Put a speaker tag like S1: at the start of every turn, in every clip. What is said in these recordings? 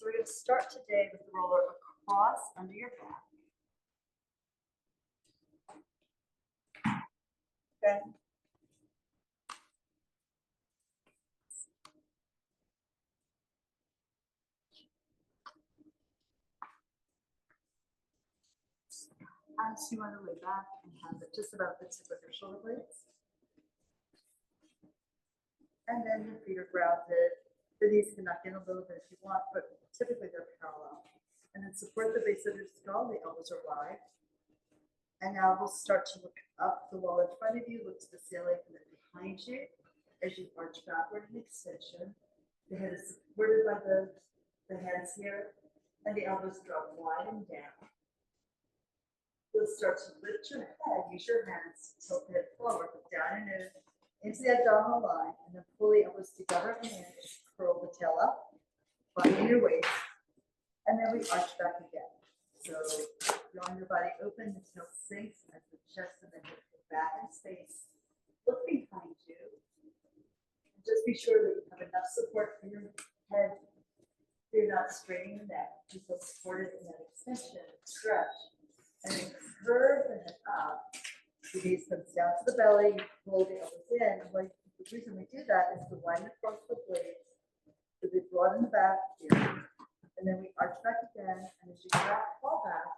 S1: So we're going to start today with the roller across under your back. Okay. As you want to lay back and have it just about the tip of your shoulder blades. And then your feet are grounded. The knees can knock in a little bit if you want, but typically they're parallel. And then support the base of your skull. The elbows are wide. And now we'll start to look up the wall in front of you, look to the ceiling, and then behind you as you arch backward in extension. The head is supported by the hands here, and the elbows drop wide and down. You'll start to lift your head, use your hands, tilt the head forward, look down and into the abdominal line, and then pull the elbows together and in, curl the tail up, flatten your waist, and then we arch back again. So drawing your body open, the tail sinks as the chest and the hips go back in space. Look behind you. And just be sure that you have enough support for your head so you're not straining the neck. You feel supported in that extension, stretch. And then curve the head up. The gaze comes down to the belly. You pull the elbows in. And the reason we do that is to widen across the blades. So they broaden the back here. And then we arch back again. And as you fall back,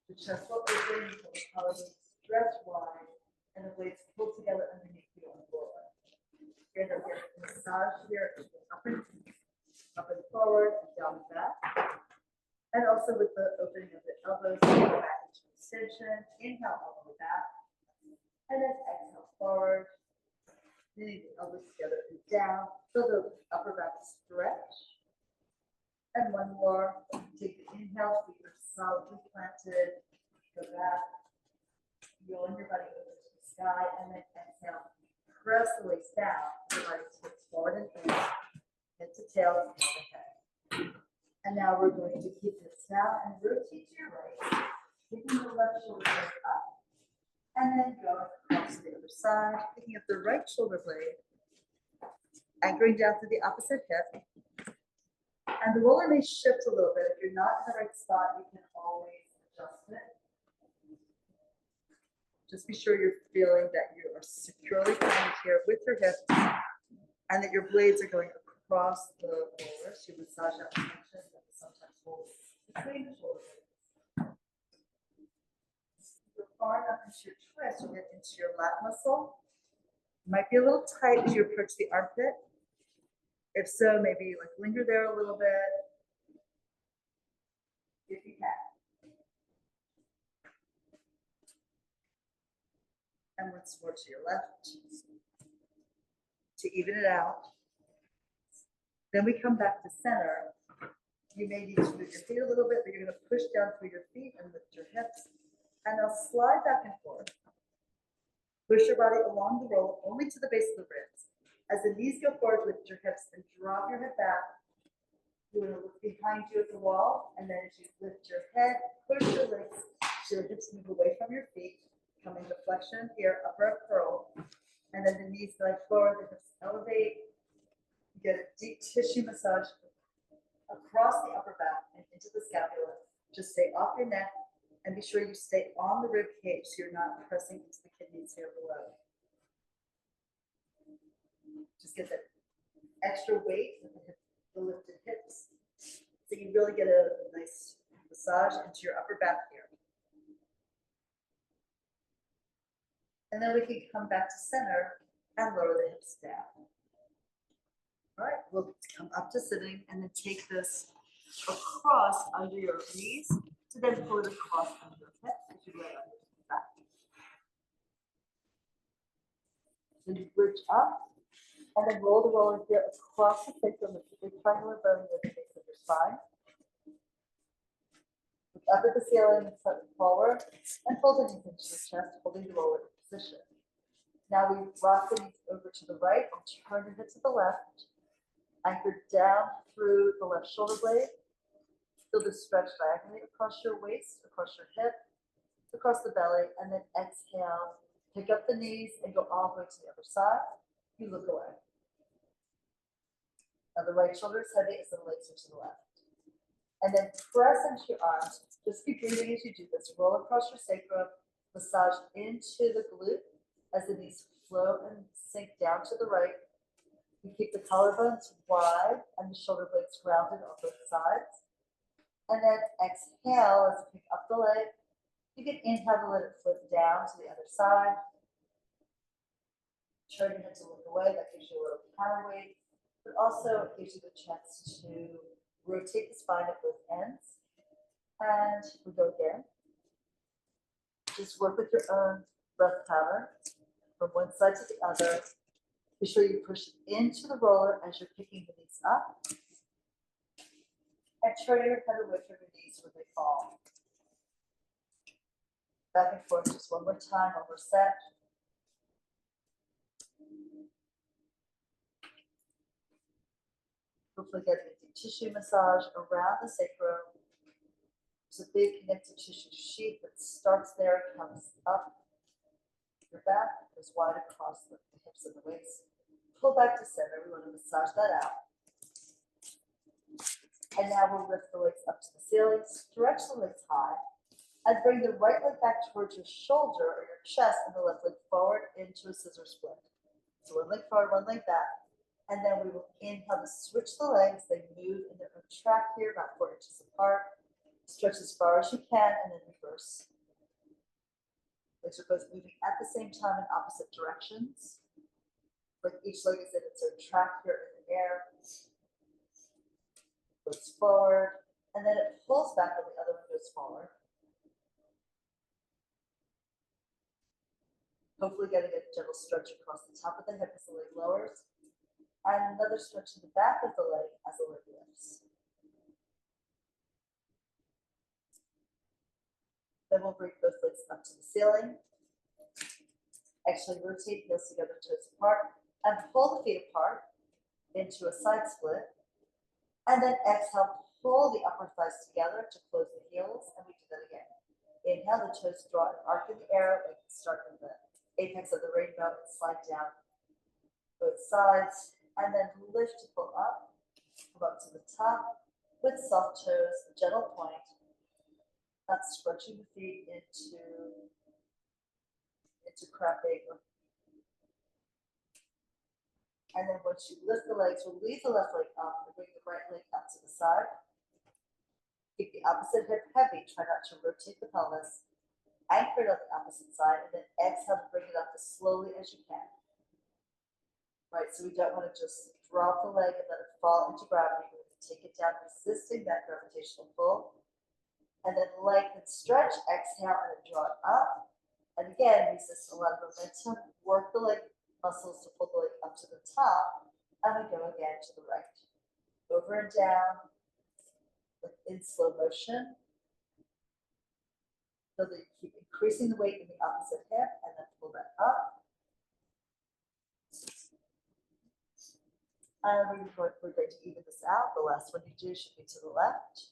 S1: the chest will open until the collarbones stretch wide. And the blades pull together underneath you on the floor. You're going to get a massage here. Up and forward and down and back. And also with the opening of the elbows, back into extension. Inhale all the way back. And then exhale forward. Kneading the elbows together and down. Feel the upper back stretch. And one more. Take the inhale, feet are solidly planted. Go back. Yawn your body over to the sky. And then exhale. Press the waist down. Your body tips forward and in. Head to tail and tail to head. And now we're going to keep this down and rotate to your right. Picking the left shoulder blade up. And then go across the other side. Picking up the right shoulder blade. Anchoring down to the opposite hip. And the roller may shift a little bit. If you're not in the right spot, you can always adjust it. Just be sure you're feeling that you are securely planted here with your hips and that your blades are going across the roller. So you massage that tension that sometimes holds between the shoulder blades. If you're far enough into your twist, you'll get into your lat muscle. It might be a little tight as you approach the armpit. If so, maybe like linger there a little bit, if you can. And once more to your left to even it out. Then we come back to center. You may need to move your feet a little bit, but you're going to push down through your feet and lift your hips. And now slide back and forth. Push your body along the roll only to the base of the ribs. As the knees go forward, lift your hips and drop your head back. You're going to look behind you at the wall. And then as you lift your head, push your legs so your hips move away from your feet. Coming to flexion here, upper curl. And then the knees glide forward, the hips elevate. You get a deep tissue massage across the upper back and into the scapula. Just stay off your neck and be sure you stay on the rib cage so you're not pressing into the kidneys here below. Just get that extra weight with the lifted hips so you really get a nice massage into your upper back here. And then we can come back to center and lower the hips down. All right, we'll come up to sitting and then take this across under your knees to then pull it across under your hips as you lay on your back. Then you bridge up and then roll the roller here across the face of the triangular bone near the base of your spine. Look up at the ceiling and start forward and fold the knees into your chest, holding the roller in position. Now we rock the knees over to the right and turn your head to the left. Anchored down through the left shoulder blade. Feel the stretch diagonally across your waist, across your hip, across the belly, and then exhale. Pick up the knees and go all the way to the other side. You look away. Now the right shoulder is heavy as the legs are to the left. And then press into your arms. Just keep breathing as you do this. Roll across your sacrum, massage into the glute as the knees flow and sink down to the right. You keep the collarbones wide and the shoulder blades grounded on both sides. And then exhale as you pick up the leg. You can inhale to let it flip down to the other side. Turn your head to look away. That gives you a little counterweight, but also it gives you the chance to rotate the spine at both ends. And we go again. Just work with your own breath pattern from one side to the other. Be sure you push into the roller as you're picking the knees up. And turn your head away from your knees when they fall. Back and forth just one more time, one more set. Hopefully getting a deep tissue massage around the sacrum. There's a big connective tissue sheath that starts there, comes up your back, goes wide across the hips and the waist. Pull back to center. We want to massage that out. And now we'll lift the legs up to the ceiling, stretch the legs high, and bring the right leg back towards your shoulder or your chest and the left leg forward into a scissor split. So one leg forward, one leg back. And then we will inhale to switch the legs. They move in their own track here, about 4 inches apart. Stretch as far as you can and then reverse. Legs are both moving at the same time in opposite directions. Like each leg is in its own track here in the air. Goes forward, and then it pulls back and the other one goes forward. Hopefully getting a gentle stretch across the top of the hip as the leg lowers. And another stretch in the back of the leg as the leg lifts. Then we'll bring both legs up to the ceiling. Actually rotate heels together, toes apart, and pull the feet apart into a side split. And then exhale, pull the upper thighs together to close the heels, and we do that again. Inhale, the toes draw an arc in the air. We can start in the apex of the rainbow and slide down both sides, and then lift to pull up, come up to the top with soft toes, gentle point, not stretching the feet into cramping. And then once you lift the legs, we'll leave the left leg up and bring the right leg up to the side. Keep the opposite hip heavy. Try not to rotate the pelvis. Anchor it on the opposite side, and then exhale to bring it up as slowly as you can. Right, so we don't want to just drop the leg and let it fall into gravity. We're going to take it down, resisting that gravitational pull. And then lengthen, stretch, exhale, and then draw it up. And again, resist a lot of momentum. Work the leg muscles to pull the leg up to the top, and we go again to the right. Over and down in slow motion. So that you keep increasing the weight in the opposite hip and then pull that up. And we're going to even this out. The last one you do should be to the left.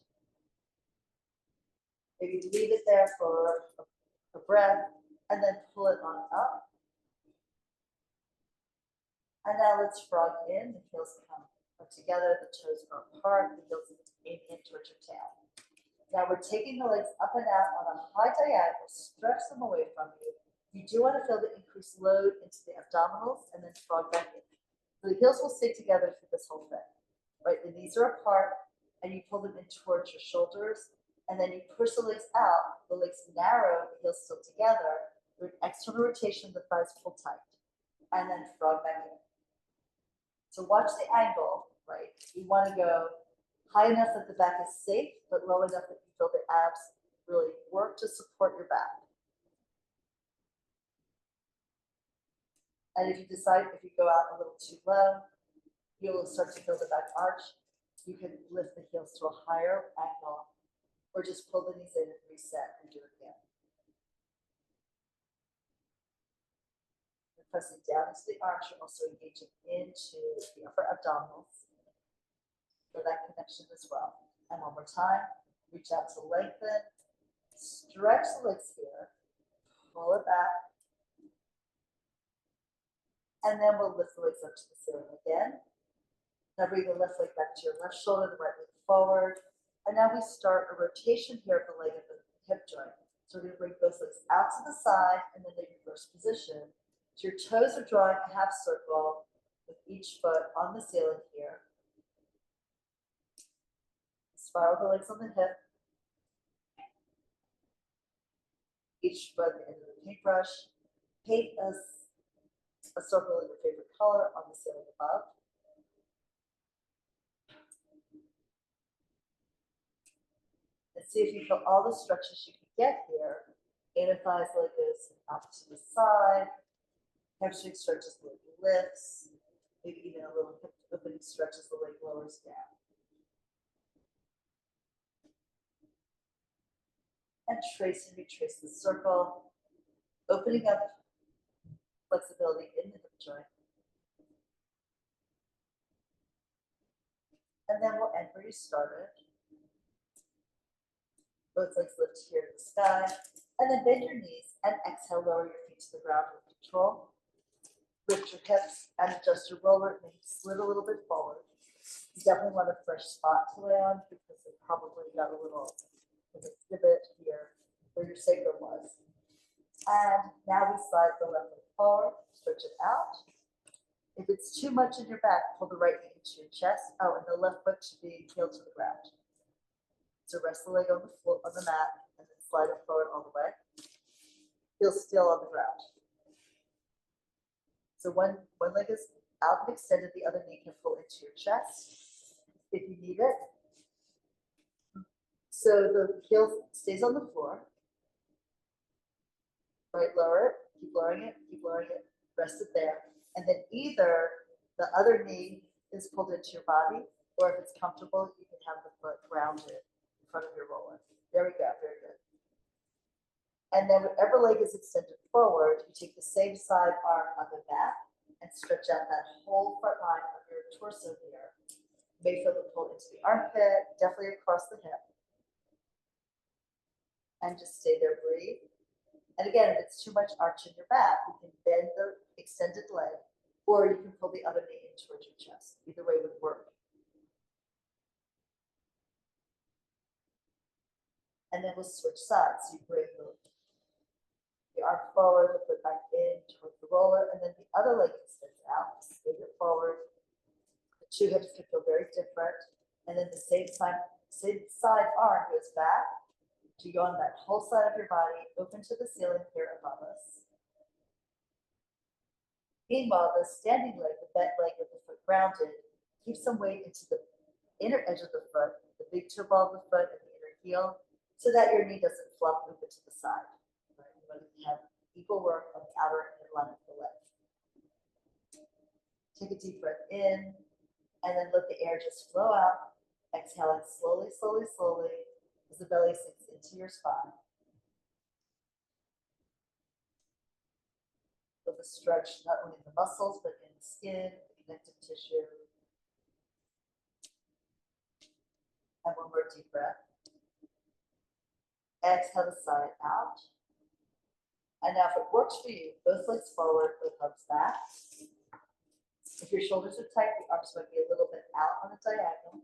S1: Maybe leave it there for a breath and then pull it on up. And now let's frog in. The heels come together, the toes are apart, the heels aim in towards your tail. Now we're taking the legs up and out on a high diagonal, stretch them away from you. You do want to feel the increased load into the abdominals and then frog back in. So the heels will stay together through this whole thing. Right, the knees are apart and you pull them in towards your shoulders and then you push the legs out, the legs narrow, the heels still together. With external rotation, the thighs pull tight and then frog back in. So watch the angle, right? You want to go high enough that the back is safe, but low enough that you feel the abs really work to support your back. And if you decide, if you go out a little too low, you'll start to feel the back arch. You can lift the heels to a higher angle, or just pull the knees in and reset and do it again. Pressing down into the arch, you're also engaging into the upper abdominals for that connection as well. And one more time, reach out to lengthen, stretch the legs here, pull it back, and then we'll lift the legs up to the ceiling again. Now bring the left leg back to your left shoulder, the right leg forward. And now we start a rotation here of the leg of the hip joint. So we're going to bring both legs out to the side and then they reverse position. So your toes are drawing a half circle with each foot on the ceiling here. Spiral the legs on the hip. Each foot at the end of the paintbrush. Paint a circle in your favorite color on the ceiling above. And see if you feel all the stretches you can get here. Inner thighs leg goes out to the side. Hamstring stretches the leg lifts. Maybe even a little hip opening stretches the leg lowers down. And trace and retrace the circle, opening up flexibility in the hip joint. And then we'll end where you started. Both legs lift here to the sky. And then bend your knees and exhale, lower your feet to the ground with control. Lift your hips and adjust your roller. Maybe slid a little bit forward. You definitely want a fresh spot to lay on because it probably got a little divot here where your sacrum was. And now we slide the left leg forward, stretch it out. If it's too much in your back, pull the right knee into your chest. Oh, and the left foot should be heeled to the ground. So rest the leg on the floor, on the mat, and then slide it forward all the way. Heel still on the ground. So one leg is out and extended, the other knee can pull into your chest if you need it. So the heel stays on the floor. Right, lower it, keep lowering it, rest it there. And then either the other knee is pulled into your body, or if it's comfortable, you can have the foot grounded in front of your roller. There we go, very good. And then whatever leg is extended forward, you take the same side arm on the mat and stretch out that whole front line of your torso here. You may feel the pull into the armpit, definitely across the hip. And just stay there, breathe. And again, if it's too much arch in your back, you can bend the extended leg, or you can pull the other knee in towards your chest. Either way would work. And then we'll switch sides. So you bring the arm forward, the foot back in towards the roller, and then the other leg extends out, move it forward. The two hips can feel very different. And then the same side arm goes back to go on that whole side of your body, open to the ceiling here above us. Meanwhile, the standing leg, the bent leg with the foot grounded, keep some weight into the inner edge of the foot, the big toe ball of the foot and the inner heel, so that your knee doesn't flop over to the side. Right? You want to have equal work on the outer and inner line of the leg. Take a deep breath in, and then let the air just flow out. Exhaling slowly, slowly, slowly, as the belly sinks into your spine. Feel the stretch not only in the muscles, but in the skin, the connective tissue. And one more deep breath. Exhale the side out. And now if it works for you, both legs forward, both arms back. If your shoulders are tight, the arms might be a little bit out on a diagonal.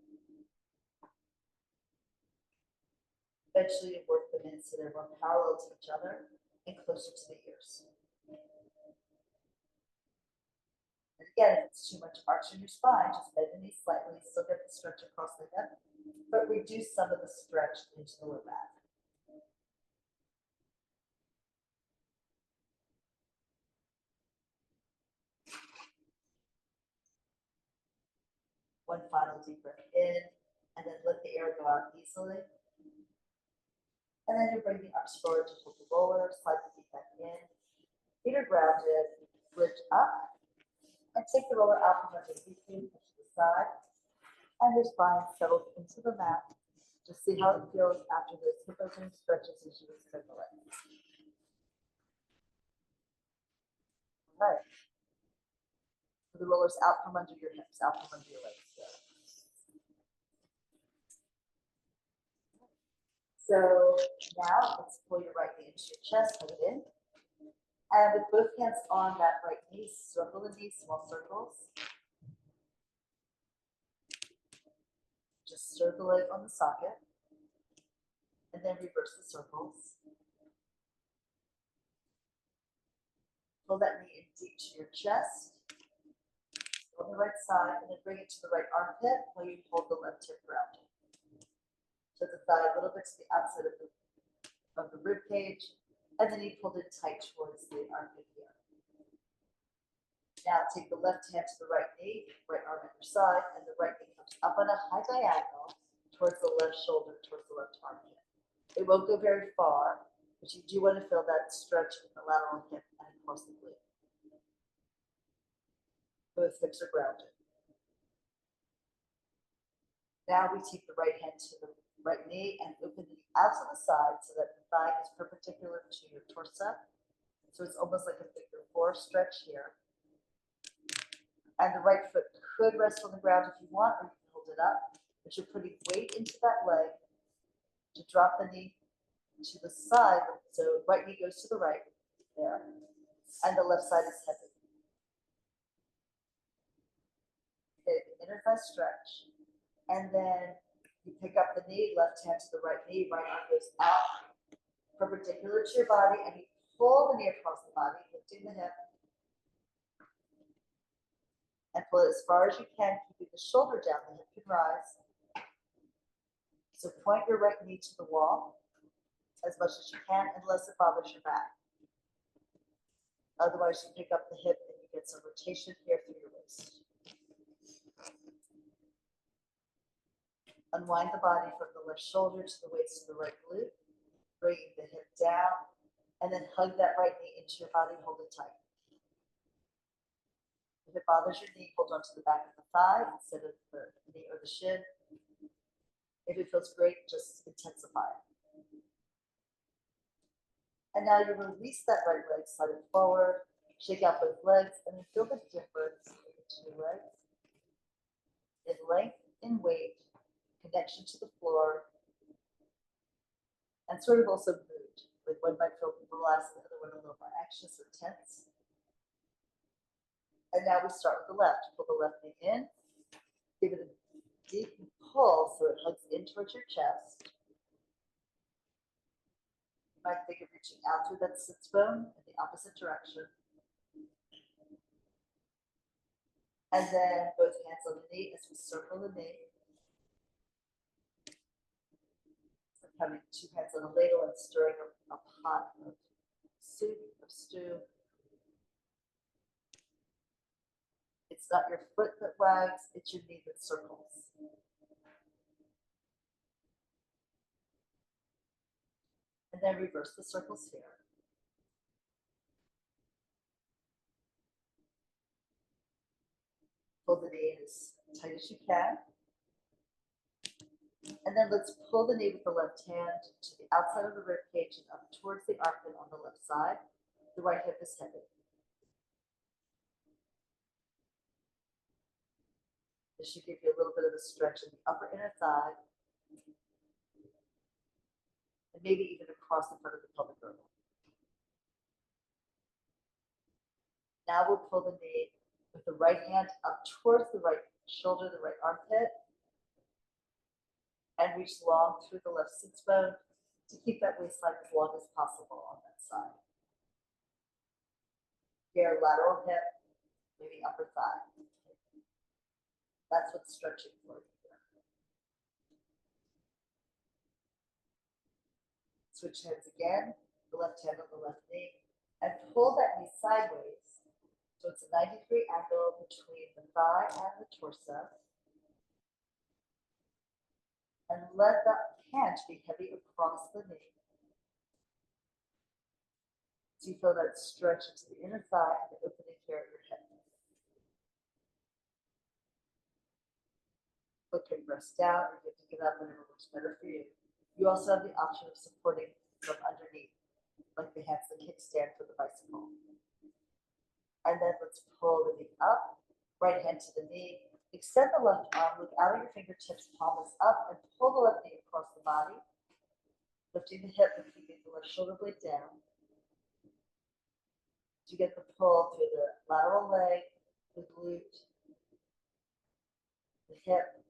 S1: Eventually you work them in so they're more parallel to each other and closer to the ears. And again, if it's too much arch in your spine, just bend the knee slightly, still get the stretch across the hip, but reduce some of the stretch into the lower back. One final deep breath in, and then let the air go out easily. And then you bring the arms forward to hold the roller, slide the feet back in. Feet are grounded, bridge up, and take the roller out from underneath you, push to the side. And your spine settles into the mat. Just see how it feels after those hip opening stretches as you extend the legs. All right. So the roller's out from under your hips, out from under your legs. So now let's pull your right knee into your chest, put it in. And with both hands on that right knee, circle the knee, small circles. Just stir the leg on the socket. and then reverse the circles. Pull that knee in deep to your chest, on the right side, and then bring it to the right armpit while you hold the left hip grounded. So the thigh a little bit to the outside of the rib cage, and then you pulled it tight towards the armpit here. Now take the left hand to the right knee, right arm at your side, and the right knee comes up on a high diagonal towards the left shoulder, towards the left armpit. It won't go very far, but you do want to feel that stretch in the lateral hip and across the glute. Both hips are grounded. Now we take the right hand to the right knee and open the knee out to the side so that the thigh is perpendicular to your torso. So it's almost like a figure four stretch here. And the right foot could rest on the ground if you want, or you can hold it up. But you're putting weight into that leg to drop the knee to the side. So right knee goes to the right there, and the left side is heavy. Okay, inner thigh stretch. And then you pick up the knee, left hand to the right knee, right arm goes out, perpendicular to your body, and you pull the knee across the body, lifting the hip, and pull it as far as you can, keeping the shoulder down, the hip can rise. So point your right knee to the wall as much as you can, unless it bothers your back. Otherwise, you pick up the hip and you get some rotation here through your waist. Unwind the body from the left shoulder to the waist to the right glute, bringing the hip down, and then hug that right knee into your body, hold it tight. If it bothers your knee, hold on to the back of the thigh instead of the knee or the shin. If it feels great, just intensify it. And now you release that right leg, slide it forward, shake out both legs, and then feel the difference in the two legs. In length, in weight, connection to the floor, and sort of also mood. Like one might feel relaxed, the other one a little more anxious or tense. And now we start with the left. Pull the left knee in, give it a deep pull so it hugs in towards your chest. You might think of reaching out through that sits bone in the opposite direction. And then both hands on the knee as we circle the knee. Having two hands on a ladle and stirring a pot of soup, of stew. It's not your foot that wags, it's your knee that circles. And then reverse the circles here. Pull the knee as tight as you can. And then let's pull the knee with the left hand to the outside of the rib cage and up towards the armpit on the left side. The right hip is heavy. This should give you a little bit of a stretch in the upper inner thigh. And maybe even across the front of the pelvic girdle. Now we'll pull the knee with the right hand up towards the right shoulder, the right armpit, and reach long through the left sits bone to keep that waistline as long as possible on that side. Here, lateral hip, maybe upper thigh. That's what's stretching for you here. Switch hands again, the left hand on the left knee, and pull that knee sideways. So it's a 90-degree angle between the thigh and the torso. And let that hand be heavy across the knee. So you feel that stretch into the inner thigh and the opening here at your hip. Foot can rest down, or you can get up, whatever works better for you. You also have the option of supporting from underneath, like the hands that kickstand for the bicycle. And then let's pull the knee up, right hand to the knee. Extend the left arm, look out at your fingertips, palm is up, and pull the left knee across the body, lifting the hip and keeping the left shoulder blade down. You get the pull through the lateral leg, the glute, the hip,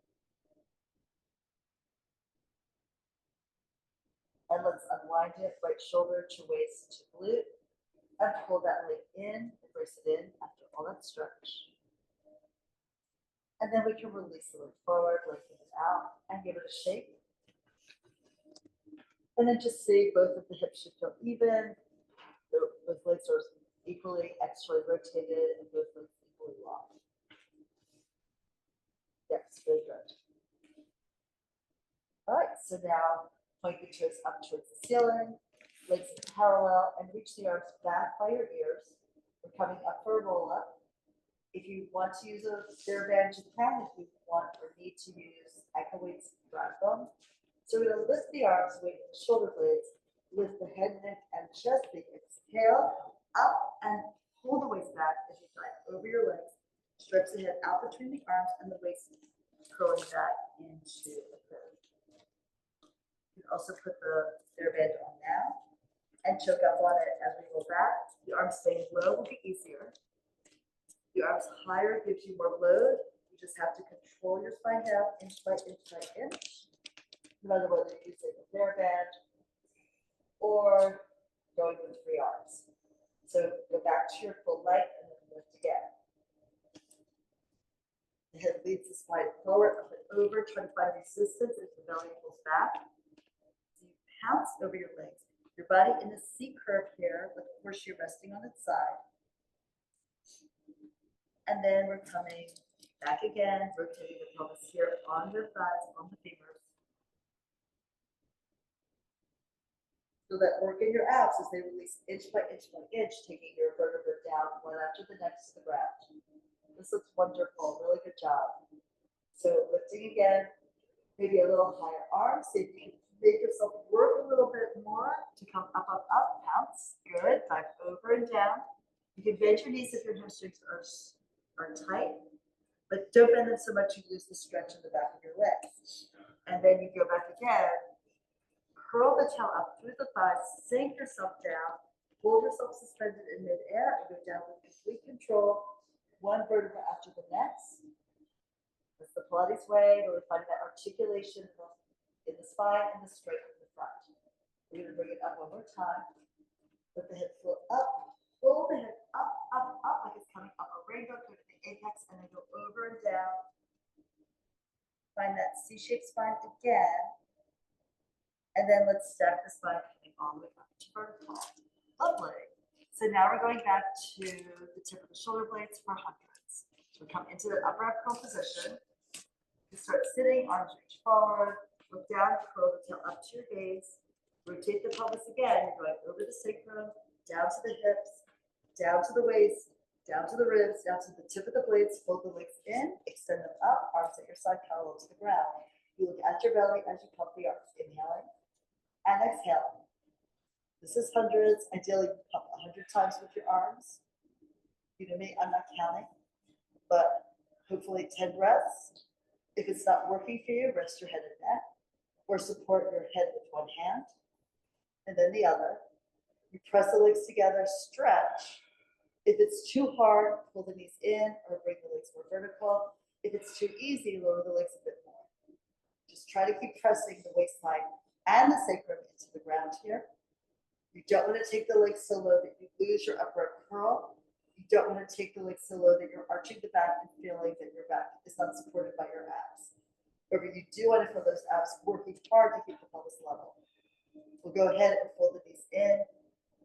S1: And let's unwind it, right shoulder to waist to glute. And pull that leg in, embrace it in after all that stretch. And then we can release the leg forward, lengthen it out, and give it a shake. And then just see both of the hips should feel even. Both legs are equally externally rotated and both legs equally long. Yes, very good. All right, so now point the toes up towards the ceiling, legs parallel, and reach the arms back by your ears. We're coming up for a roll up. If you want to use a stair band, you can. If you want or need to use ankle weights, grab them. So we're going to lift the arms, weight the shoulder blades, lift the head, neck, and chest. Big exhale, up, and pull the waist back as you drive over your legs. Stretch the head out between the arms and the waist, curling back into a curve. You can also put the stair band on now and choke up on it as we go back. The arms staying low will be easier. The arms higher gives you more load. You just have to control your spine down inch by inch by inch. No matter whether you're using a stair band or going with free arms. So go back to your full length and then lift again. The head leads the spine forward, up and over, try to find resistance as the belly pulls back. So you pounce over your legs. Your body in a C curve here, with the horseshoe resting on its side. And then we're coming back again, rotating the pelvis here on your thighs, on the femurs. So that work in your abs as they release inch by inch by inch, taking your vertebrae down one after the next to the ground. This looks wonderful, really good job. So lifting again, maybe a little higher arms. See if you can make yourself work a little bit more to come up, up, up, pounce. Good, dive over and down. You can bend your knees if your hamstrings are tight, but don't bend them so much you lose the stretch in the back of your legs. And then you go back again. Curl the tail up through the thighs, sink yourself down, hold yourself suspended in midair, and go down with complete control, one vertebra after the next. That's the Pilates way, where we find that articulation in the spine and the strength in the front. We're going to bring it up one more time. Let the head float up, pull the head up, up, up, like it's coming up a rainbow, go to the apex, and then go over and down. Find that C-shaped spine again. And then let's stack the spine coming all the way up to vertical. Lovely. So now we're going back to the tip of the shoulder blades for hundreds. So we come into the upper curl position. You start sitting, arms reach forward, look down, curl the tail up to your gaze. Rotate the pelvis again. You're going over the sacrum, down to the hips, down to the waist, down to the ribs, down to the tip of the blades. Fold the legs in, extend them up, arms at your side, parallel to the ground. You look at your belly as you pump the arms. Inhaling and exhaling. This is hundreds. Ideally, you pump 100 times with your arms. You know me, I'm not counting, but hopefully 10 breaths. If it's not working for you, rest your head and neck, or support your head with one hand and then the other. You press the legs together, stretch. If it's too hard, pull the knees in or bring the legs more vertical. If it's too easy, lower the legs a bit more. Just try to keep pressing the waistline and the sacrum into the ground here. You don't want to take the legs so low that you lose your upper curl. You don't want to take the legs so low that you're arching the back and feeling that your back is not supported by your abs. However, you do want to feel those abs working hard to keep the pelvis level. We'll go ahead and fold the knees in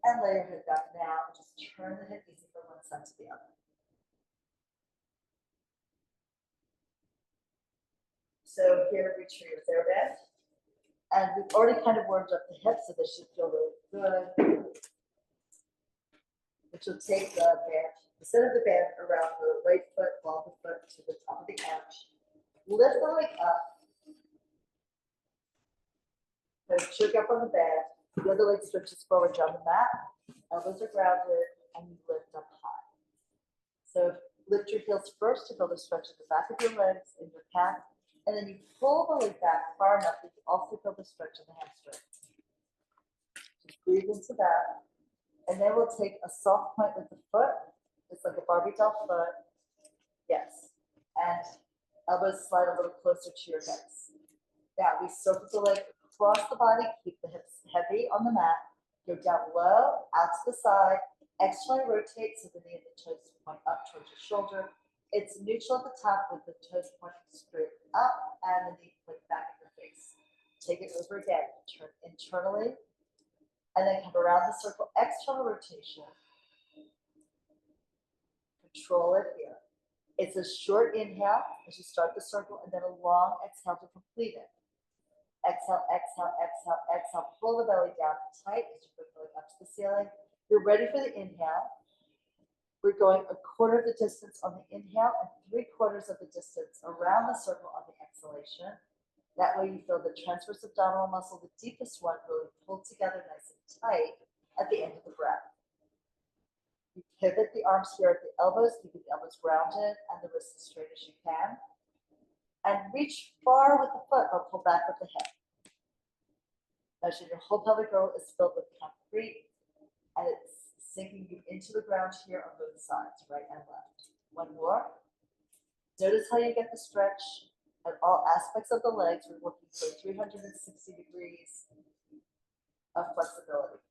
S1: and lay your head back now. Just turn the head easy from one side to the other. So here, reach for your stair band. And we've already kind of warmed up the hips, so this should feel really good. Which will take the band, the center of the band around the right foot, ball of the foot to the top of the arch. Lift the leg up. Then choke up on the band. The other leg stretches forward down the mat. Elbows are grounded, and you lift up high. So lift your heels first to feel the stretch at the back of your legs and your calf. And then you pull the leg back far enough that you also feel the stretch in the hamstrings. Just breathe into that. And then we'll take a soft point with the foot. It's like a Barbie doll foot. Yes. And elbows slide a little closer to your hips. Now we circle the leg across the body, keep the hips heavy on the mat. Go down low, out to the side. Exhale, rotate so the knee and the toes point up towards your shoulder. It's neutral at the top with the toes pointing straight up and the knee pointing back at your face. Take it over again. Turn internally and then come around the circle. External rotation. Control it here. It's a short inhale as you start the circle and then a long exhale to complete it. Exhale, exhale, exhale, exhale. Pull the belly down tight as you bring the leg up to the ceiling. You're ready for the inhale. We're going a quarter of the distance on the inhale and 3/4 of the distance around the circle on the exhalation. That way you feel the transverse abdominal muscle, the deepest one, really pulled together nice and tight at the end of the breath. You pivot the arms here at the elbows, keeping the elbows grounded and the wrists as straight as you can. And reach far with the foot or pull back with the hip. Imagine your whole pelvic roll is filled with concrete and it's sinking you into the ground here on both sides, right and left. One more. Notice how you get the stretch at all aspects of the legs. We're working for 360 degrees of flexibility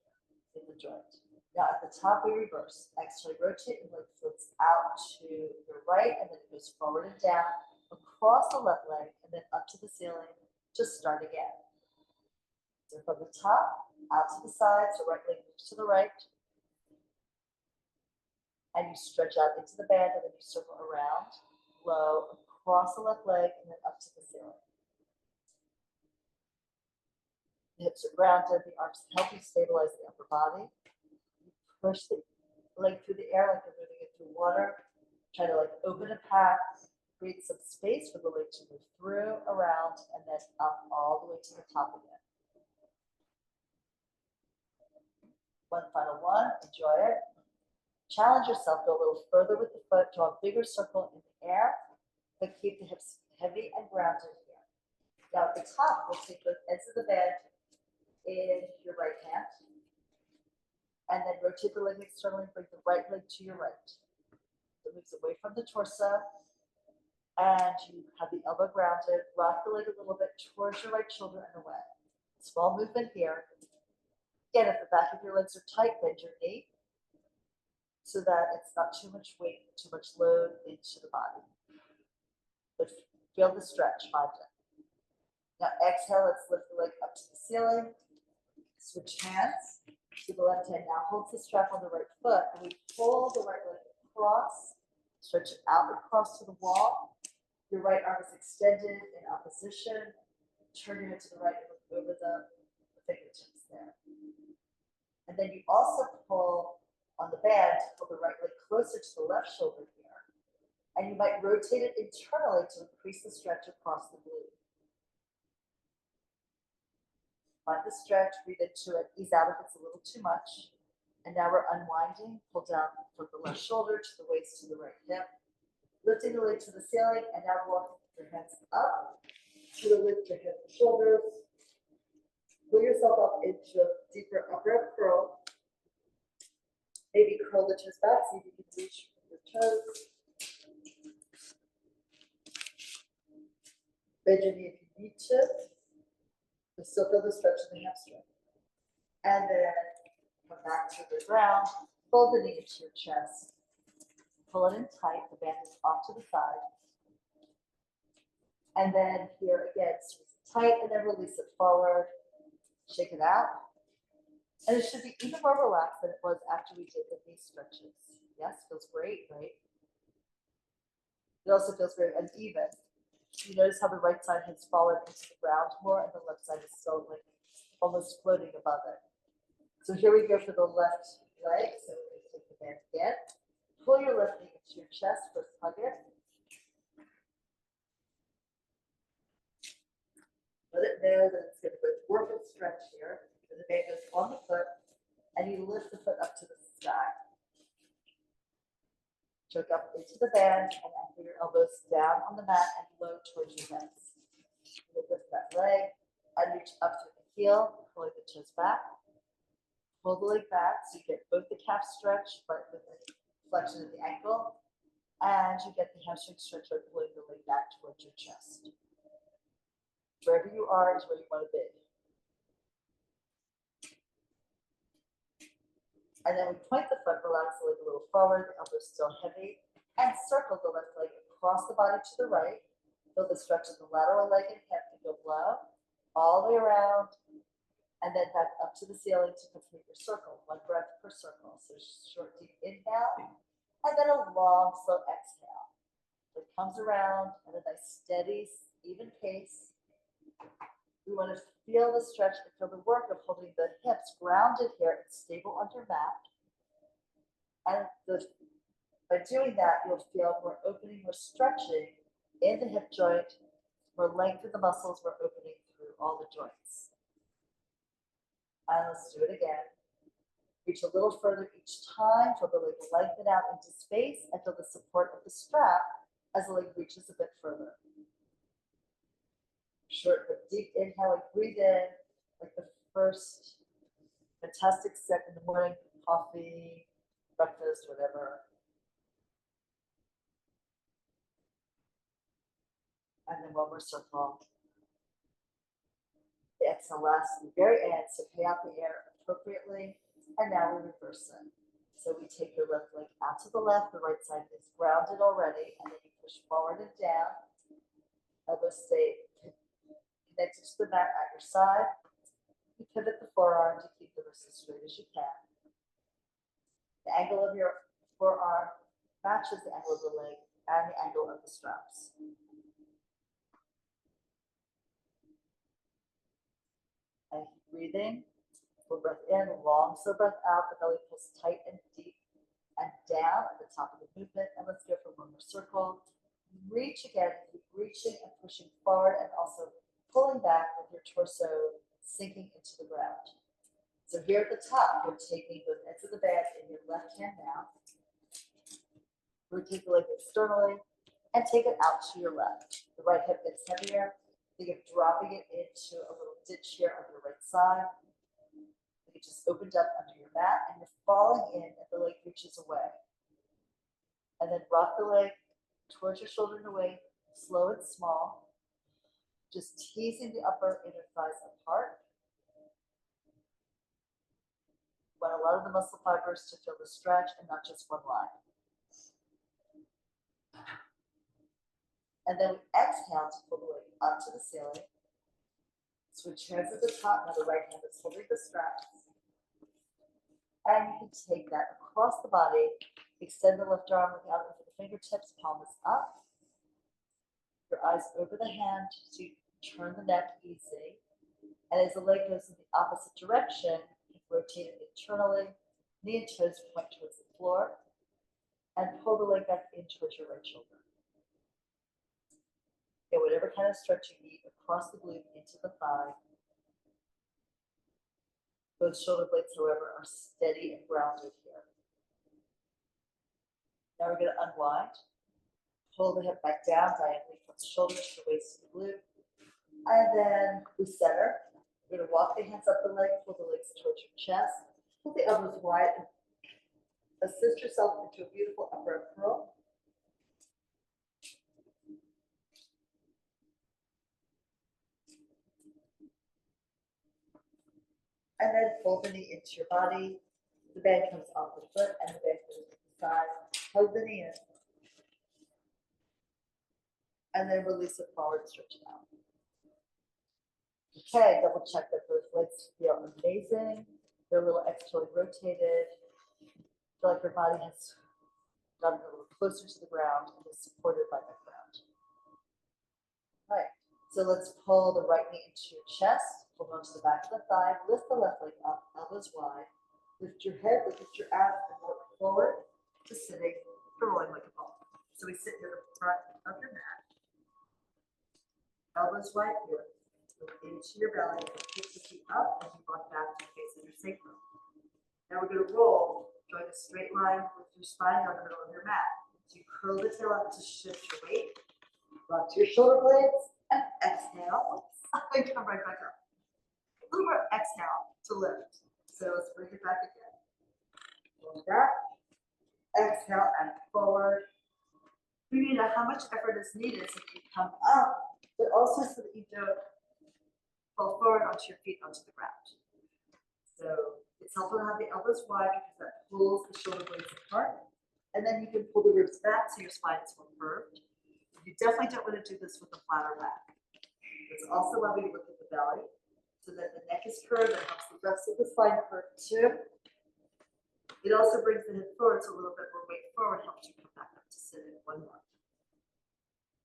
S1: in the joint. Now at the top, we reverse. Exhale, rotate, and leg flips out to your right, and then it goes forward and down, across the left leg, and then up to the ceiling. Just start again. So from the top, out to the side, so right leg moves to the right. And you stretch out into the band, and then you circle around, low, across the left leg, and then up to the ceiling. The hips are grounded, the arms help you stabilize the upper body. You push the leg through the air like you're moving it through water. Try to open a path, create some space for the leg to move through, around, and then up all the way to the top again. One final one, enjoy it. Challenge yourself, go a little further with the foot, draw a bigger circle in the air, but keep the hips heavy and grounded here. Now at the top, we'll take both ends of the bed in your right hand, and then rotate the leg externally, bring the right leg to your right. It moves away from the torso, and you have the elbow grounded. Rock the leg a little bit towards your right shoulder and away. Small movement here. Again, if the back of your legs are tight, bend your knee so that it's not too much weight, too much load into the body. But feel the stretch, 5 seconds. Now exhale, let's lift the leg up to the ceiling. Switch hands to the left hand. Now hold the strap on the right foot, and we pull the right leg across, stretch it out across to the wall. Your right arm is extended in opposition. Turn your head to the right and look over the fingertips there. And then you also pull on the band, pull the right leg closer to the left shoulder here. And you might rotate it internally to increase the stretch across the glute. Find the stretch, breathe into it, ease out if it's a little too much. And now we're unwinding, pull down from the left shoulder to the waist to the right hip. Lifting the leg to the ceiling, and now walk your hands up to the lift your head and shoulders. Pull yourself up into a deeper upper curl. Maybe curl the toes back, see if you can reach your toes. Bend your knee if you need to. You'll still feel the stretch in the hamstring. And then come back to the ground. Fold the knee into your chest. Pull it in tight. The band is off to the side. And then here again, squeeze it tight and then release it forward. Shake it out. And it should be even more relaxed than it was after we did the knee stretches. Yes, feels great, right? It also feels very uneven. You notice how the right side has fallen into the ground more and the left side is still almost floating above it. So here we go for the left leg. So we're going to take the band again. Pull your left knee into your chest, first hug it. Let it know that it's going to work and stretch here. So the band goes on the foot, and you lift the foot up to the sky. Choke up into the band, and anchor your elbows down on the mat and low towards your hips. You lift that leg, and reach up to the heel, pulling the toes back. Pull the leg back so you get both the calf stretch, but with a flexion of the ankle, and you get the hamstring stretch by pulling the leg back towards your chest. Wherever you are is where you want to be. And then we point the foot, relax the leg a little forward, the elbow still heavy, and circle the left leg across the body to the right. Feel the stretch of the lateral leg and hip to go low, all the way around, and then back up to the ceiling to complete your circle. 1 breath per circle. So short, deep inhale, and then a long, slow exhale. It comes around at a nice, steady, even pace. We want to feel the stretch and feel the work of holding the hips grounded here and stable on your mat. And by doing that, you'll feel more opening, more stretching in the hip joint, more length in the muscles, more opening through all the joints. And let's do it again. Reach a little further each time, feel the leg lengthen out into space, and feel the support of the strap as the leg reaches a bit further. Short but deep inhale, like breathe in, like the first fantastic sip in the morning, coffee, breakfast, whatever. And then one more circle. The exhale lasts to the very end, so pay out the air appropriately. And now we reverse it. So we take your left leg out to the left, the right side is grounded already, and then you push forward and down. Elbows stay connected to the mat at your side. You pivot the forearm to keep the wrist as straight as you can. The angle of your forearm matches the angle of the leg and the angle of the straps. And keep breathing. Full breath in, long slow breath out. The belly pulls tight and deep and down at the top of the movement. And let's go for one more circle. Reach again, keep reaching and pushing forward and also pulling back with your torso sinking into the ground. So here at the top, you're taking both ends of the band in your left hand now. Rotate the leg externally and take it out to your left. The right hip gets heavier. Think of dropping it into a little ditch here on your right side. It just opened up under your mat and you're falling in and the leg reaches away. And then rock the leg towards your shoulder and away, slow and small. Just teasing the upper inner thighs apart. You want a lot of the muscle fibers to feel the stretch and not just one line. And then we exhale to pull the leg up to the ceiling. Switch hands at the top. Now the right hand is holding the straps. And you can take that across the body. Extend the left arm, look out over the fingertips, palm is up. Your eyes over the hand, so you turn the neck easy. And as the leg goes in the opposite direction, you rotate it internally. Knee and toes point towards the floor. And pull the leg back in towards your right shoulder. Get whatever kind of stretch you need across the glute into the thigh. Both shoulder blades, however, are steady and grounded here. Now we're going to unwind. Pull the hip back down diagonally from the shoulder to the waist to the glute. And then we center. We're going to walk the hands up the leg, pull the legs towards your chest. Pull the elbows wide and assist yourself into a beautiful upward curl. And then pull the knee into your body. The band comes off the foot and the band goes to the side. Hug the knee in. And then release it forward, stretch it out. Okay, double check that both legs feel amazing. They're a little externally rotated. Feel like your body has gotten a little closer to the ground and is supported by the ground. All right, so let's pull the right knee into your chest. Hold on to the back of the thigh. Lift the left leg up, elbows wide. Lift your head, lift your abs, and look forward to sitting, to rolling like a ball. So we sit near the front of your mat. Elbows wide here. Look into your belly, lift the feet up as you walk back to the base of your sacrum. Now we're going to roll, join a straight line with your spine down the middle of your mat. So you curl the tail up to shift your weight. Rock to your shoulder blades and exhale. And come right back up. A little more exhale to lift. So let's bring it back again. Hold that. Exhale and forward. You need to know how much effort is needed so that you come up, but also so that you don't fall forward onto your feet onto the ground. So It's helpful to have the elbows wide because that pulls the shoulder blades apart. And then you can pull the ribs back so your spine is more curved. You definitely don't want to do this with a flatter back. It's also why we look at the belly so that the neck is curved and helps the rest of the spine curve too. It also brings the hip forward, so a little bit more weight forward helps you come back up to sit in one more.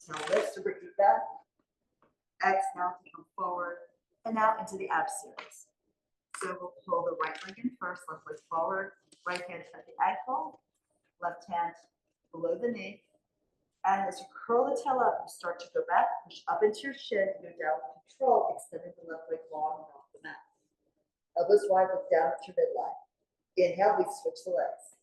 S1: Now lift to bring you back. Exhale to come forward. And now into the ab series. So we'll pull the right leg in first, left leg forward, right hand at the ankle, left hand below the knee. And as you curl the tail up, you start to go back, push up into your shin, and go down with control, extending the left leg long and off the mat. Elbows wide, look down at your midline. Inhale, we switch the legs.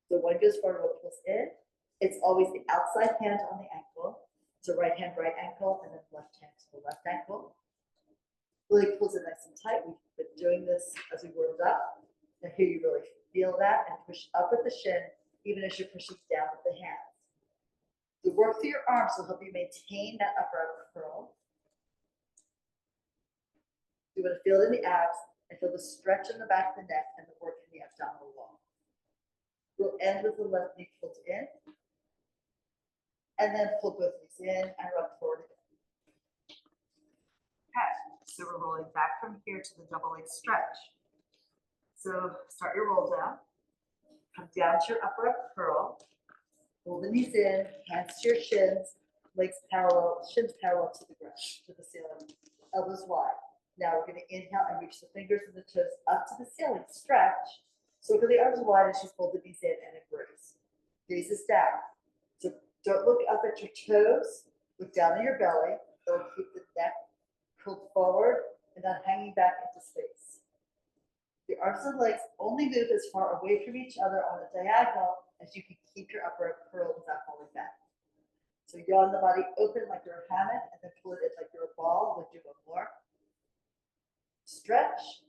S1: So one goes forward, one pulls in. It's always the outside hand on the ankle. So right hand, right ankle, and then left hand to the left ankle. Really pulls it nice and tight. We've been doing this as we warmed up. Now here you really feel that and push up with the shin, even as you're pushing down with the hands. The work through your arms will help you maintain that upper arm curl. You want to feel it in the abs and feel the stretch in the back of the neck and the work in the abdominal wall. We'll end with the left knee pulled in, and then pull both knees in and rock forward again. Okay, so we're rolling back from here to the double leg stretch. So start your roll down, come down to your upper arm curl, pull the knees in, hands to your shins, legs parallel, shins parallel to the ground, to the ceiling, elbows wide. Now we're going to inhale and reach the fingers and the toes up to the ceiling, stretch. So the arms wide as you pull the knees in and embrace. Gaze is down. So don't look up at your toes, look down at your belly. Don't keep the neck curled forward and not hanging back into space. The arms and legs only move as far away from each other on a diagonal as you can keep your upper arm curled without falling back. So yawn the body open like you're a hammock and then pull it in like you're a ball. We'll do one more. Stretch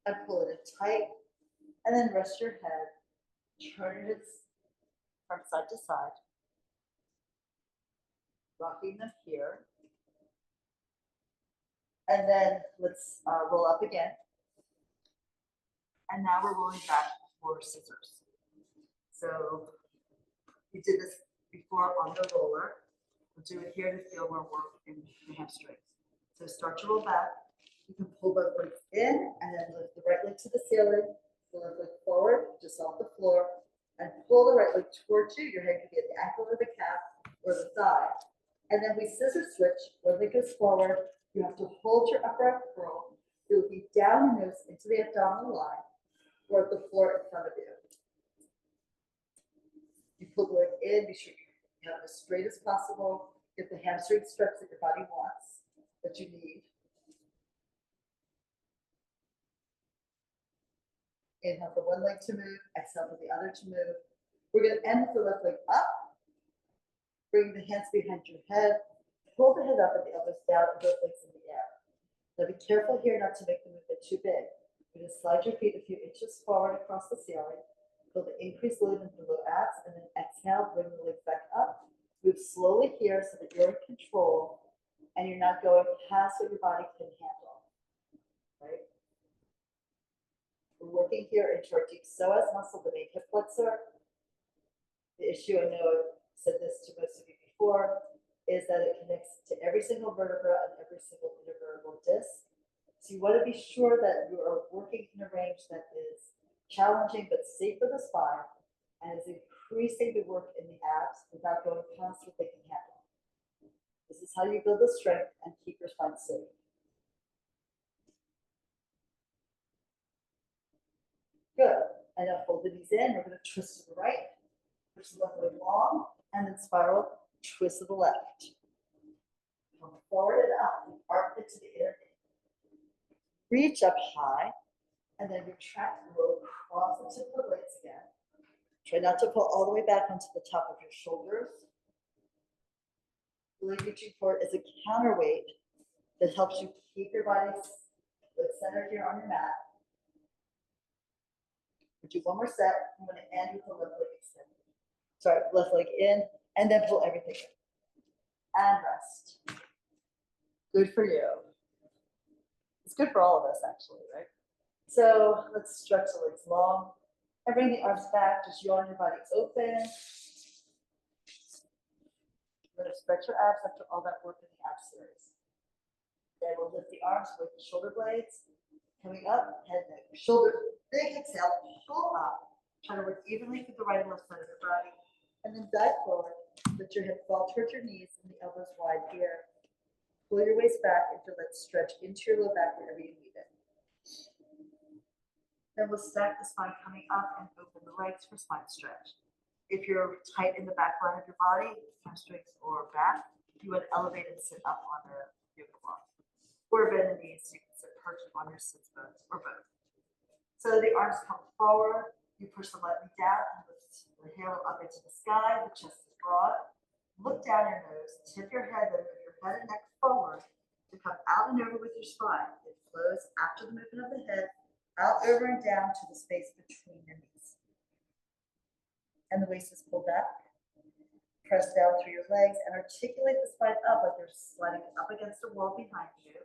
S1: and pull it in tight, and then rest your head, turn it from side to side, rocking them here. And then let's roll up again. And now we're rolling back for scissors. So we did this before on the roller. We'll do it here to feel more work in the hamstrings. So start to roll back. You can pull both legs in and then lift the right leg to the ceiling, the left leg forward, just off the floor, and pull the right leg towards you. Your head can be at the ankle or the calf or the thigh. And then we scissor switch. One leg goes forward. You have to hold your upper arm curl. You're looking down your nose into the abdominal line or at the floor in front of you. You pull the leg in, be sure you have it as straight as possible. Get the hamstring stretch that your body wants, that you need. Inhale for one leg to move, exhale for the other to move. We're going to end with the left leg up. Bring the hands behind your head. Pull the head up and the elbows down and both legs in the air. Now be careful here not to make the movement too big. You're going to slide your feet a few inches forward across the ceiling. Feel the increased load into the low abs, and then exhale, bring the legs back up. Move slowly here so that you're in control and you're not going past what your body can handle. Right? We're working here into our deep psoas muscle, the main hip flexor. The issue, I know I've said this to most of you before, is that it connects to every single vertebra and every single intervertebral disc. So you want to be sure that you are working in a range that is challenging but safe for the spine and is increasing the work in the abs without going past what they can handle. This is how you build the strength and keep your spine safe. Good. And now fold the knees in. We're going to twist to the right, push the left leg long, and then spiral, twist to the left. Come forward and up, and arc it to the inner knee. Reach up high, and then retract and roll across the tip of the legs again. Try not to pull all the way back onto the top of your shoulders. Really reaching for it is a counterweight that helps you keep your body centered here on your mat. Do one more set. I'm going to end with the left leg extended. Sorry, left leg in, and then pull everything in. And rest. Good for you. It's good for all of us, actually, right? So let's stretch the legs long and bring the arms back. Just yawn your body open. You're gonna stretch your abs after all that work in the ab series. Then we'll lift the arms with the shoulder blades. Coming up, head, neck, shoulders. Big exhale, pull up. Try to work evenly through the right and left side of your body. And then dive forward. Let your hips fall towards your knees and the elbows wide here. Pull your waist back and feel that stretch into your low back wherever you need it. Then we'll stack the spine coming up and open the legs for spine stretch. If you're tight in the back line of your body, hamstrings or back, you would elevate and sit up on the yoga block. Or bend the knees, so you can sit perched on your sits bones or both. So the arms come forward, you push them lightly down and lift the halo up into the sky, the chest is broad. Look down your nose, tip your head, then move your head and neck forward to come out and over with your spine. It flows after the movement of the head, out, over, and down to the space between your knees. And the waist is pulled back. Press down through your legs and articulate the spine up like you're sliding up against a wall behind you.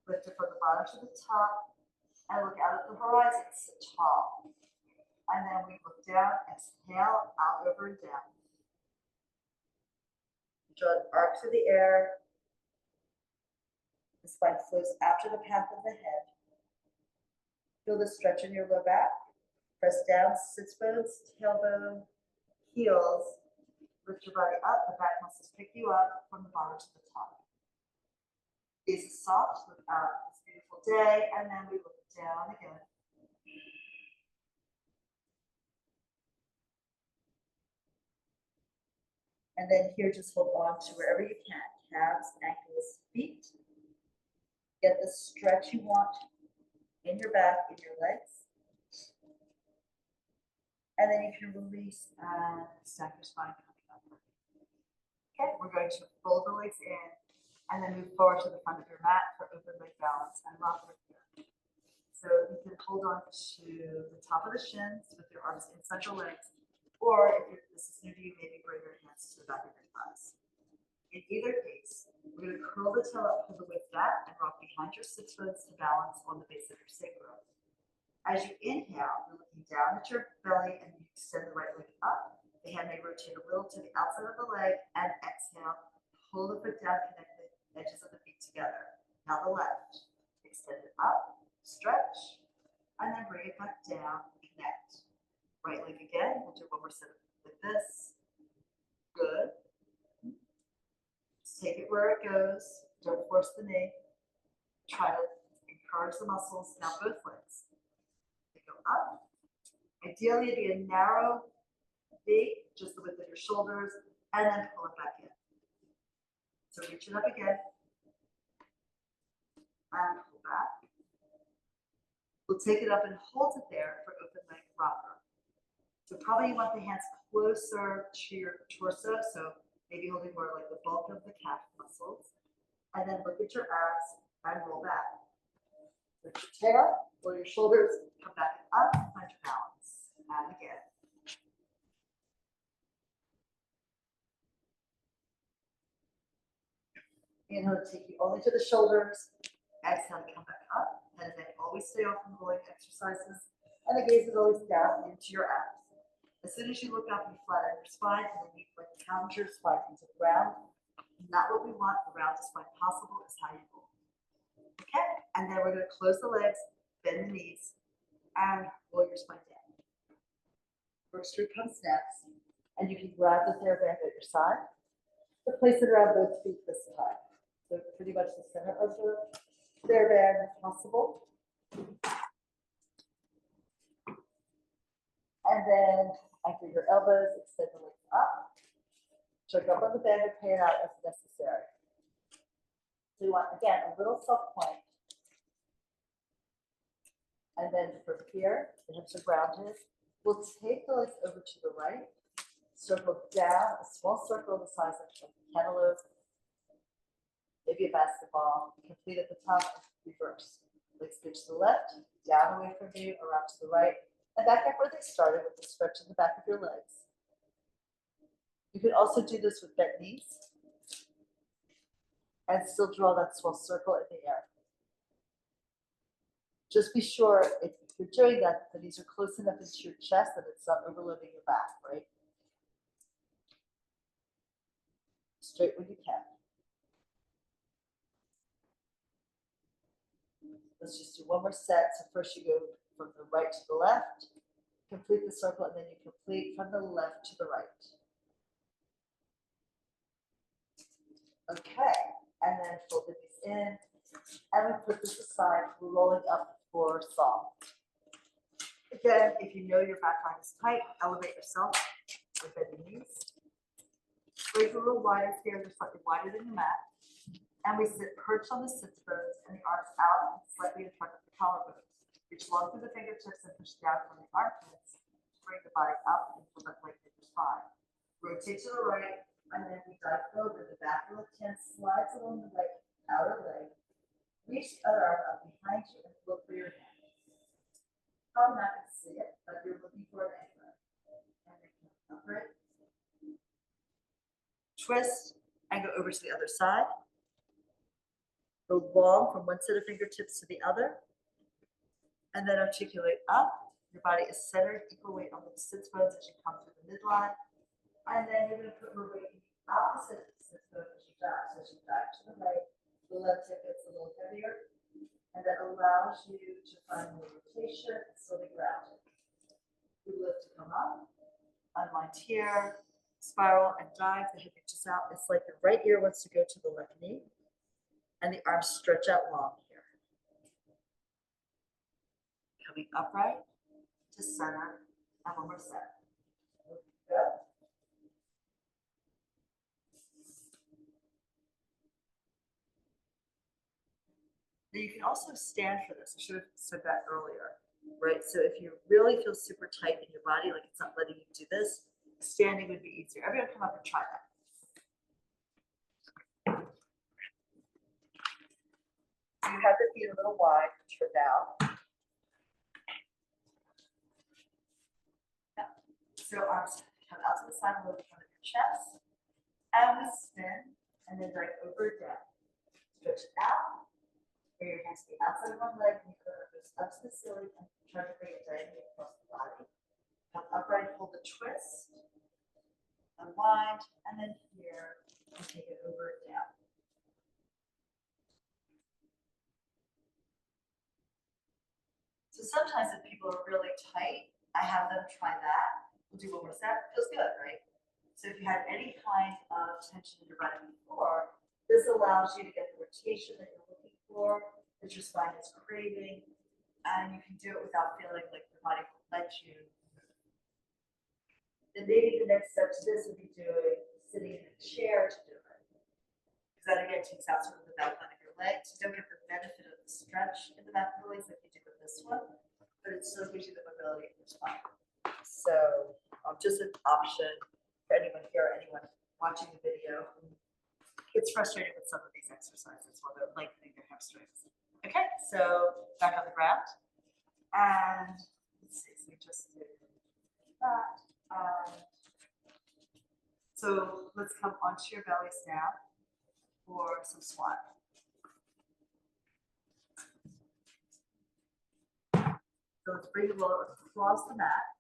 S1: Lift it from the bottom to the top and look out at the horizon, sit tall. And then we look down, exhale, out, over, and down. Draw an arc through the air. The spine flows after the path of the head. Feel the stretch in your low back. Press down, sits bones, tailbone, heels. Lift your body up, the back muscles pick you up from the bottom to the top. Gaze is soft, look out this beautiful day, and then we look down again. And then here, just hold on to wherever you can, calves, ankles, feet. Get the stretch you want in your back, in your legs. And then you can release and stack your spine coming up. Okay, we're going to fold the legs in and then move forward to the front of your mat for open leg balance and rock right here. So you can hold on to the top of the shins with your arms inside the legs, or if this is new to you, maybe bring your hands to the back of your thighs. In either case, we're going to curl the tail up, pull the weight back, and rock behind your sits bones to balance on the base of your sacrum. As you inhale, you're looking down at your belly and you extend the right leg up. The hand may rotate a little to the outside of the leg, and exhale, pull the foot down, connect the edges of the feet together. Now the left, extend it up, stretch, and then bring it back down, connect. Right leg again, we'll do one more set like this. Good. Just take it where it goes, don't force the knee. Try to encourage the muscles, now both legs. They go up. Ideally, it'd be a narrow V, just the width of your shoulders, and then pull it back in. So reach it up again, and pull back. We'll take it up and hold it there for open leg rocker. So probably you want the hands closer to your torso, so maybe holding more like the bulk of the calf muscles. And then look at your abs and roll back. Lift your tail, roll your shoulders, come back up, find your balance. And again. Inhale to take you only to the shoulders. Exhale to come back up. And then always stay off from going exercises. And the gaze is always down into your abs. As soon as you look up, you flatten your spine, and then you like pound your spine into the ground. Not what we want. The roundest spine possible is how you roll. Okay, and then we're going to close the legs, bend the knees, and roll your spine down. Corkscrew comes next, and you can grab the TheraBand at your side, but place it around both feet this time. So pretty much the center of the TheraBand if possible. And then anchor your elbows, extend the legs up, choke up on the band and pay it out as necessary. So you want, again, a little self-point. And then from here, the hips are grounded. We'll take the legs over to the right, circle down, a small circle the size of a cantaloupe, maybe a basketball, complete at the top, reverse. Legs go to the left, down away from you, around to the right, and back up where they started with the stretch in the back of your legs. You can also do this with bent knees and still draw that small circle in the air. Just be sure if you're doing that, the knees are close enough into your chest that it's not overloading your back, right? Straight when you can. Let's just do one more set. So first you go from the right to the left, complete the circle, and then you complete from the left to the right. Okay, and then fold the knees in, and we put this aside, rolling up for soft. Again, if you know your back line is tight, elevate yourself with bend your knees. Raise a little wider, stairs are slightly wider than your mat. And we sit perched on the sits bones and the arms out and slightly in front of the collarbones. Reach long through the fingertips and push down from the armpits to bring the body up and pull that leg in your spine. Rotate to the right, and then we dive over. The back of the tent slides along the right outer leg. Reach the other arm up behind you and look for your hand. Probably not going to see it, but you're looking for it anyway. And then come upright. Twist and go over to the other side. Go long from one set of fingertips to the other, and then articulate up. Your body is centered, equal weight on the sits bones as you come through the midline. And then you're going to put more weight in the opposite of the sits bones as you dive. So as you dive to the right, the left hip gets a little heavier, and that allows you to find more rotation and slowly ground it. We lift to come up, unwind here, spiral and dive. The hip reaches out. It's like the right ear wants to go to the left knee. And the arms stretch out long here. Coming upright to center, and one more set. Good. Now you can also stand for this. I should have said that earlier, right? So if you really feel super tight in your body, like it's not letting you do this, standing would be easier. Everyone come up and try that. You have the feet a little wide, turn down. Yeah. So arms come out to the side, a little in front of your chest. And we spin, and then right over down. Stretch it out. Bring your hands to the outside of one leg, and the other goes up to the ceiling, and try to bring it diagonally across the body. Come upright, hold the twist. Unwind, and then here, and take it over and down. So sometimes if people are really tight, I have them try that. We'll do one more set. Feels good, right? So if you had any kind of tension in your body before, this allows you to get the rotation that you're looking for, that your spine is craving, and you can do it without feeling like your body will let you. Then maybe the next step to this would be doing sitting in a chair to do it. Because that again takes out sort of the back line of your legs. You don't get the benefit of the stretch in the back of the legs like you do with this one, but it still gives you the mobility in your spine. So just an option for anyone here, anyone watching the video who gets frustrated with some of these exercises while they're lengthening their hamstrings. Okay, so back on the ground. And let's see, so we just did that. So let's come onto your bellies now for some squat. So let's bring the roller across the mat.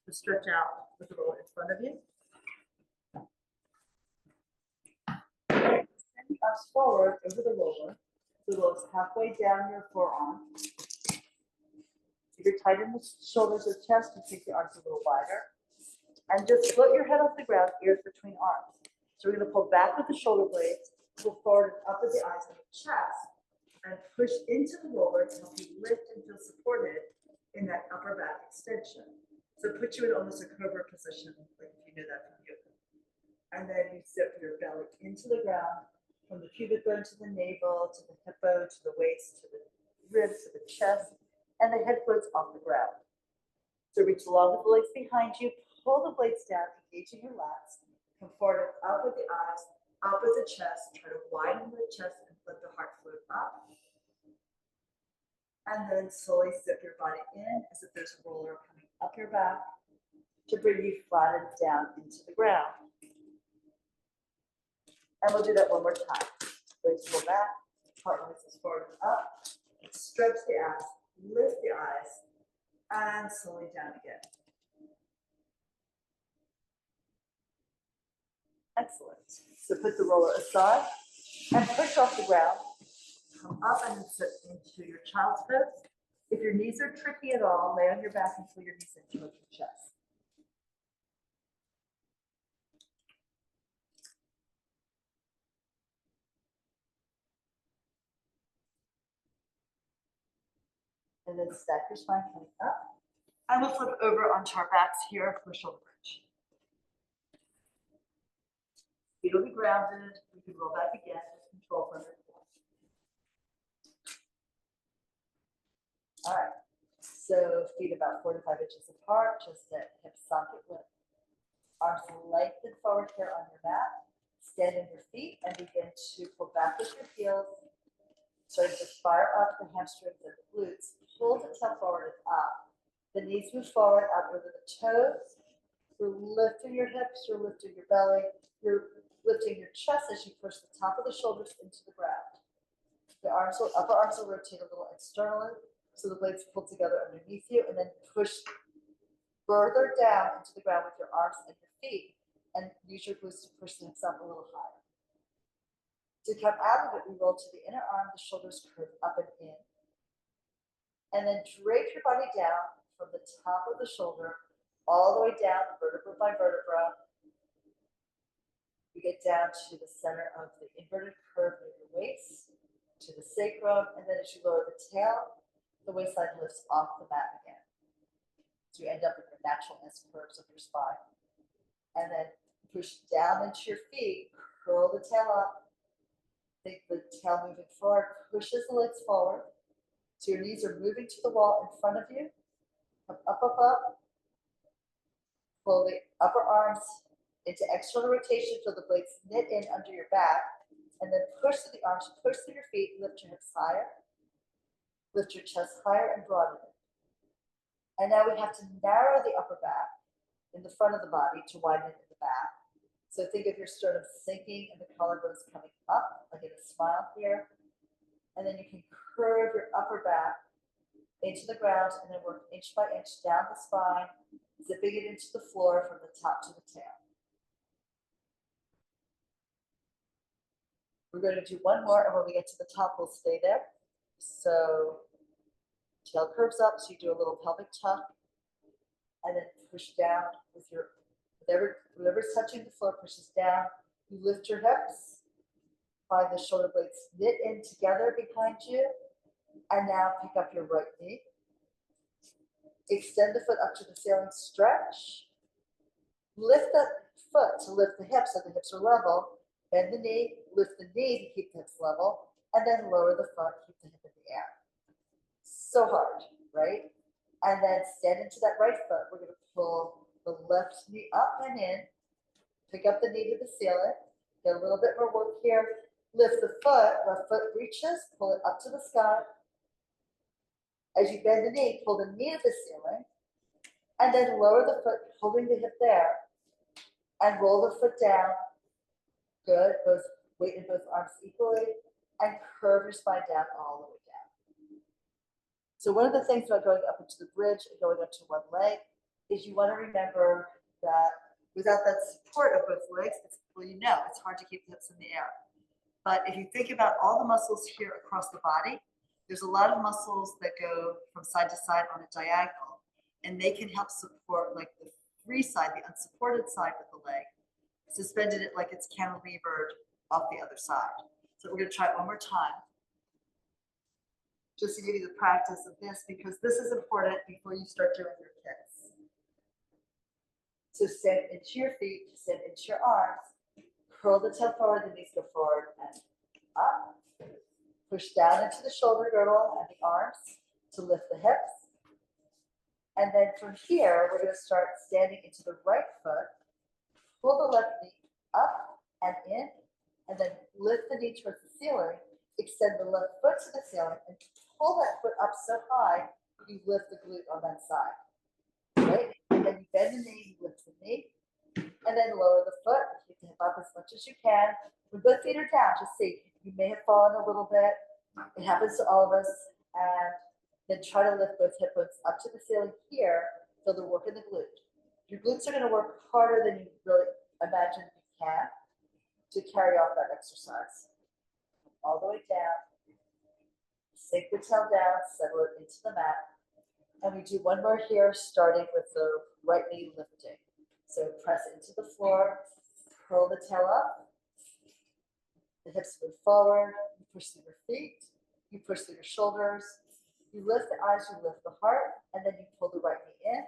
S1: To stretch out with the roller in front of you. Send the arms forward over the roller. The roller is halfway down your forearm. If you're tight in the shoulders or chest, you take the arms a little wider. And just float your head off the ground, ears between arms. So we're going to pull back with the shoulder blades, pull forward and up with the eyes and the chest, and push into the roller to help you lift and feel supported in that upper back extension. So put you in almost a cobra position, like if you knew that from yoga. And then you zip your belly into the ground, from the pubic bone to the navel, to the hip bone, to the waist, to the ribs, to the chest, and the head floats off the ground. So reach along with the legs behind you, pull the blades down, engaging your lats, come forward and up with the eyes, up with the chest, try to widen the chest and let the heart float up. And then slowly zip your body in as if there's a roller coming up your back to bring you flattened down into the ground. And we'll do that one more time. Legs pull back, heart raises forward and up. Stretch the abs, lift the eyes, and slowly down again. Excellent. So put the roller aside and push off the ground. Come up and sit into your child's pose. If your knees are tricky at all, lay on your back and pull your knees in towards your chest. And then stack your spine coming up. And we'll flip over onto our backs here for shoulder bridge. Feet will be grounded. We can roll back again with control from your core. All right. So feet about 4 to 5 inches apart, just at hip socket width. Arms lengthen forward here on your mat. Stand on your feet and begin to pull back with your heels. Starting to fire up the hamstrings and glutes. Pull the tail forward and up. The knees move forward, out over the toes. You're lifting your hips, you're lifting your belly, you're lifting your chest as you push the top of the shoulders into the ground. The upper arms will rotate a little externally, so the blades pull together underneath you, and then push further down into the ground with your arms and your feet, and use your glutes to push the hips up a little higher. To come out of it, we roll to the inner arm, the shoulders curve up and in. And then drape your body down from the top of the shoulder all the way down, vertebra by vertebra. You get down to the center of the inverted curve near your waist, to the sacrum, and then as you lower the tail, the waistline lifts off the mat again. So you end up with your natural S curves of your spine. And then push down into your feet, curl the tail up. Think the tail moving forward, pushes the legs forward. So your knees are moving to the wall in front of you. Come up, up, up. Pull the upper arms into external rotation so the blades knit in under your back. And then push through the arms, push through your feet, lift your hips higher. Lift your chest higher and broaden it. And now we have to narrow the upper back in the front of the body to widen it in the back. So think of your sternum sinking and the collarbones coming up, like in a smile here. And then you can curve your upper back into the ground and then work inch by inch down the spine, zipping it into the floor from the top to the tail. We're going to do one more, and when we get to the top, we'll stay there. So tail curves up, so you do a little pelvic tuck, and then push down with your, whatever's touching the floor pushes down. You lift your hips, find the shoulder blades knit in together behind you, and now pick up your right knee. Extend the foot up to the ceiling, stretch. Lift the foot to lift the hips so the hips are level. Bend the knee, lift the knee to keep the hips level, and then lower the foot, keep the hip in the air. So hard, right? And then stand into that right foot. We're going to pull the left knee up and in. Pick up the knee to the ceiling. Get a little bit more work here. Lift the foot, left foot reaches, pull it up to the sky. As you bend the knee, pull the knee to the ceiling, and then lower the foot, holding the hip there, and roll the foot down. Good, both weight in both arms equally, and curve your spine down all the way down. So one of the things about going up into the bridge and going up to one leg is you want to remember that without that support of both legs, it's hard to keep the hips in the air. But if you think about all the muscles here across the body, there's a lot of muscles that go from side to side on a diagonal, and they can help support like the free side, the unsupported side with the leg, suspended it like it's cantilevered off the other side. So we're going to try it one more time, just to give you the practice of this, because this is important before you start doing your kicks. So stand into your feet, stand into your arms, curl the tail forward, the knees go forward and up. Push down into the shoulder girdle and the arms to lift the hips. And then from here, we're going to start standing into the right foot. Pull the left knee up and in, and then lift the knee towards the ceiling. Extend the left foot to the ceiling and pull that foot up so high you lift the glute on that side. Right? And then you bend the knee, you lift the knee, and then lower the foot. Keep the hip up as much as you can. When both feet are down, just see, you may have fallen a little bit. It happens to all of us. And Then try to lift both hip bones up to the ceiling here. Feel the work in the glute. Your glutes are going to work harder than you really imagine you can to carry off that exercise. All the way down. Sink the tail down, settle it into the mat. And we do one more here, starting with the right knee lifting. So press into the floor, curl the tail up. The hips move forward. You push through your feet. You push through your shoulders. You lift the eyes, you lift the heart, and then you pull the right knee in.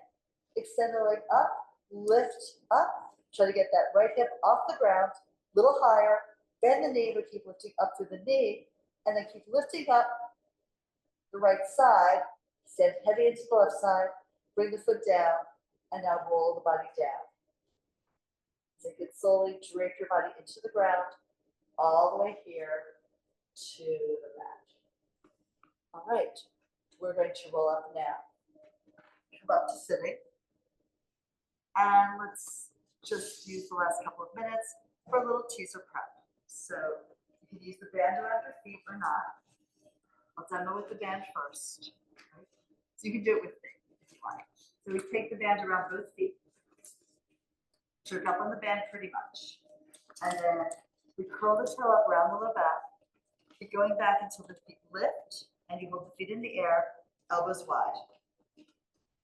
S1: Extend the leg up, lift up. Try to get that right hip off the ground, a little higher. Bend the knee, but keep lifting up through the knee. And then keep lifting up the right side. Stand heavy into the left side. Bring the foot down. And now roll the body down. Take it slowly, drape your body into the ground. All the way here to the mat. All right. We're going to roll up now. Come up to sitting. And let's just use the last couple of minutes for a little teaser prep. So you can use the band around your feet or not. I'll demo with the band first. Okay? So you can do it with me if you like. So we take the band around both feet. Jerk up on the band pretty much. And then we curl the toe up around the low back. Keep going back until the feet lift. And you hold the feet in the air, elbows wide.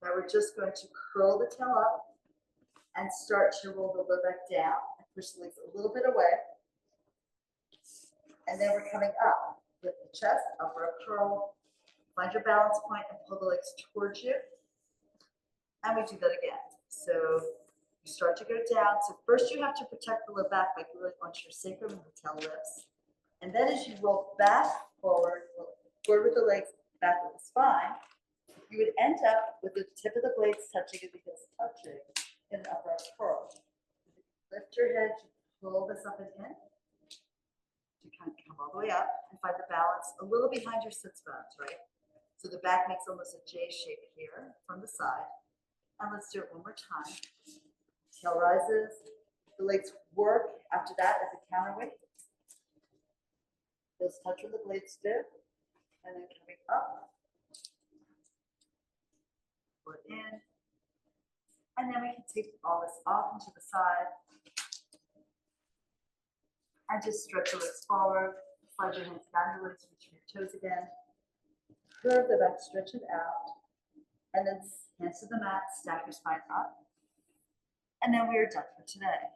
S1: Now we're just going to curl the tail up and start to roll the low back down and push the legs a little bit away. And then we're coming up. Lift the chest, upper up curl. Find your balance point and pull the legs towards you. And we do that again. So you start to go down. So first you have to protect the low back by gluing onto your sacrum and the tail lifts. And then as you roll back forward with the legs, back with the spine, you would end up with the tip of the blades touching and the heels touching in the upper arm curl. Lift your head, you pull this up and in. You kind of come all the way up and find the balance a little behind your sits bones, right? So the back makes almost a J shape here from the side. And let's do it one more time. Tail rises. The legs work after that as a counterweight. Those touch where the blades do. And then coming up. Pull it in. And then we can take all this off into the side. And just stretch the legs forward. Slide your hands down your legs, reach your toes again. Curve the back, stretch it out. And then hands to the mat, stack your spine up. And then we are done for today.